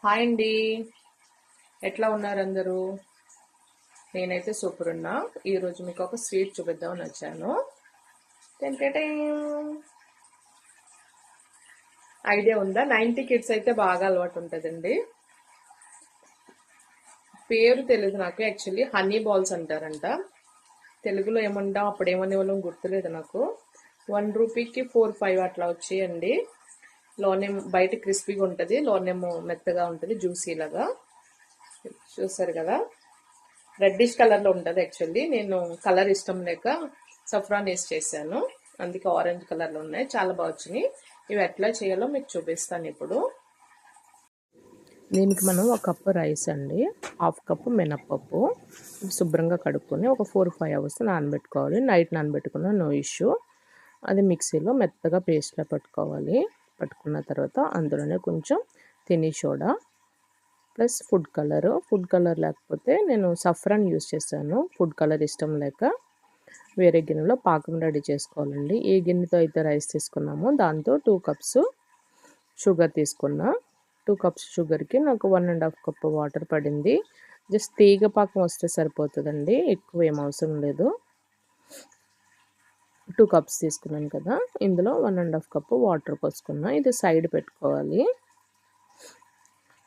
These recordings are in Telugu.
హాయ్ అండి. ఎట్లా ఉన్నారు అందరూ? నేనైతే సూపర్ ఉన్నా. ఈరోజు మీకు ఒక స్వీట్ చూపిద్దామని వచ్చాను. ఐడియా ఉందా? 90 కిడ్స్ అయితే బాగా అలవాటు ఉంటుందండి. పేరు తెలియదు నాకు. యాక్చువల్లీ హనీ బాల్స్ అంటారంట. తెలుగులో ఏమంటాం, అప్పుడు ఏమనేవాళ్ళం గుర్తులేదు నాకు. 1 రూపీకి 4-5 అట్లా వచ్చాయండి. లోనేమో బయట క్రిస్పీగా ఉంటుంది, లోనేమో మెత్తగా ఉంటుంది, జ్యూసీ లాగా. చూసారు కదా, రెడ్డిష్ కలర్లో ఉంటుంది. యాక్చువల్లీ నేను కలర్ ఇష్టం లేక సఫ్రాన్ వేసి చేశాను, అందుకే ఆరెంజ్ కలర్లో ఉన్నాయి. చాలా బాగా వచ్చినాయి. ఇవి ఎట్లా చేయాలో మీకు చూపిస్తాను ఇప్పుడు. దీనికి మనం ఒక కప్పు రైస్ అండి, హాఫ్ కప్పు మినప్పప్పు శుభ్రంగా కడుక్కొని ఒక 4-5 అవర్స్ నానబెట్టుకోవాలి. నైట్ నానబెట్టుకున్న నో ఇష్యూ. అది మిక్సీలో మెత్తగా పేస్ట్లా పట్టుకోవాలి. పట్టుకున్న తర్వాత అందులోనే కొంచెం తిని సోడా ప్లస్ ఫుడ్ కలర్ లేకపోతే నేను సఫ్రాన్ యూస్ చేశాను. ఫుడ్ కలర్ ఇష్టం లేక వేరే గిన్నెలో పాకం రెడీ చేసుకోవాలండి. ఏ గిన్నెతో అయితే రైస్ తీసుకున్నామో దాంతో 2 కప్స్ షుగర్ తీసుకున్నా. 2 కప్స్ షుగర్కి నాకు 1.5 కప్ వాటర్ పడింది. జస్ట్ తీగ పాకం వస్తే సరిపోతుందండి, ఎక్కువ ఏం అవసరం లేదు. 2 కప్స్ తీసుకున్నాను కదా, ఇందులో 1.5 కప్ వాటర్ పోసుకున్నా. ఇది సైడ్ పెట్టుకోవాలి.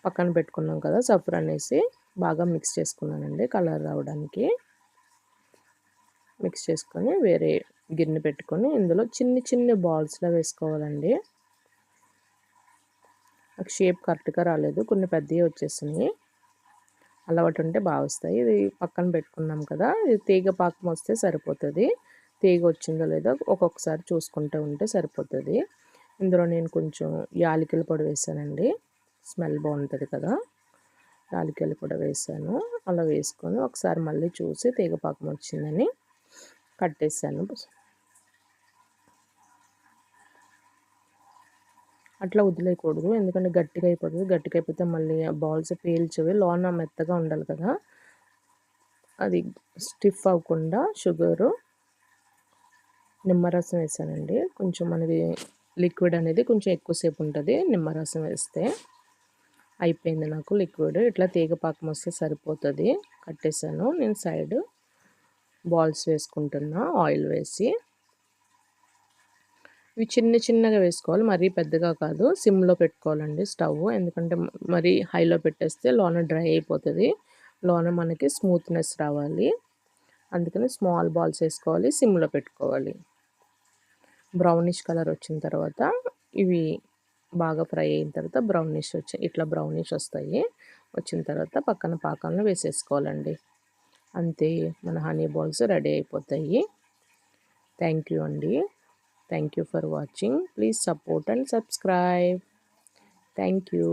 పక్కన పెట్టుకున్నాం కదా, సఫ్రాన్ వేసి బాగా మిక్స్ చేసుకున్నానండి కలర్ రావడానికి. మిక్స్ చేసుకొని వేరే గిన్నె పెట్టుకొని ఇందులో చిన్న బాల్స్లో వేసుకోవాలండి. నాకు షేప్ కరెక్ట్గా రాలేదు, కొన్ని పెద్దవి వచ్చేసినాయి. అలవాటు ఉంటే బాగా వస్తాయి. ఇది పక్కన పెట్టుకున్నాం కదా, ఇది తీగ పాకం వస్తే సరిపోతుంది. తీగ వచ్చిందో లేదో ఒక్కొక్కసారి చూసుకుంటూ ఉంటే సరిపోతుంది. ఇందులో నేను కొంచెం యాలకుల పొడి వేసానండి, స్మెల్ బాగుంటుంది కదా, యాలకుల పొడి వేసాను. అలా వేసుకొని ఒకసారి మళ్ళీ చూసి తీగ పాకం వచ్చిందని కట్టేసాను. అట్లా వదిలేయకూడదు, ఎందుకంటే గట్టిగా అయిపోతుంది. గట్టిగా అయిపోతే మళ్ళీ బాల్స్ పేల్చేవి, లోన మెత్తగా ఉండాలి కదా. అది స్టిఫ్ అవ్వకుండా షుగరు నిమ్మరసం వేసానండి. కొంచెం మనది లిక్విడ్ అనేది కొంచెం ఎక్కువసేపు ఉంటుంది నిమ్మరసం వేస్తే. అయిపోయింది నాకు లిక్విడ్. ఇట్లా తీగ పాకం వస్తే సరిపోతుంది. కట్టేసాను. నేను సైడ్ బాల్స్ వేసుకుంటున్నా ఆయిల్ వేసి. ఇవి చిన్నగా వేసుకోవాలి, మరీ పెద్దగా కాదు. సిమ్లో పెట్టుకోవాలండి స్టవ్, ఎందుకంటే మరీ హైలో పెట్టేస్తే లోన డ్రై అయిపోతుంది. లోన మనకి స్మూత్నెస్ రావాలి, అందుకని స్మాల్ బాల్స్ వేసుకోవాలి, సిమ్లో పెట్టుకోవాలి. బ్రౌనిష్ కలర్ వచ్చిన తర్వాత ఇవి బాగా ఫ్రై అయిన తర్వాత ఇట్లా బ్రౌనిష్ వస్తాయి. వచ్చిన తర్వాత పక్కన పాకంలో వేసేసుకోవాలండి. అంతే, మన హనీ బాల్స్ రెడీ అయిపోతాయి. థ్యాంక్ యూ అండి. Thank you for watching. Please support and subscribe. Thank you.